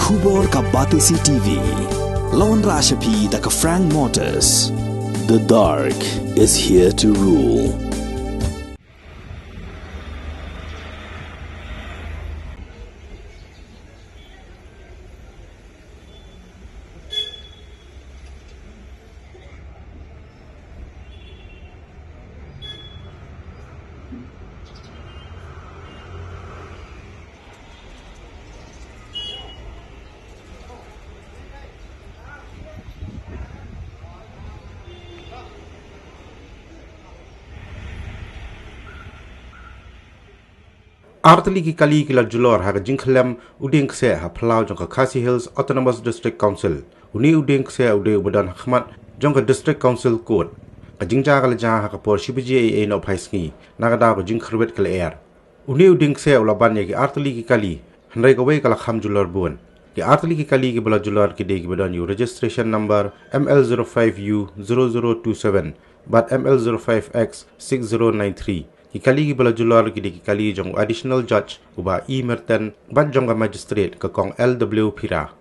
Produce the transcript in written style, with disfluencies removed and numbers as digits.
Khubor ka Batisi TV. Lawan Rashapi da ka Frank Motors. The dark is here to rule. Tylli ki Khyllem ki la Julor ha Dieng Khyllem Dieng Kseh ha Phalau jong ka Khasi Hills Autonomous District Council uni Dieng Kseh udan Ahmad jong ka District Council Court ka jingja ka ja ha ka por CPGA no phaisngi nagada ko jing khrbet ka air uni Dieng Kseh ulaban ye ki Tylli ki Khyllem handai ka we ka kham Julor bun ki Tylli ki Khyllem ki bala Julor ki de ki badan yu registration number ML05U0027 but ML05X6093 ki Khyllem ki bala Julor ki de ki Khyllem jong additional judge uba merten ban jong ka magistrate ka kong LW Pira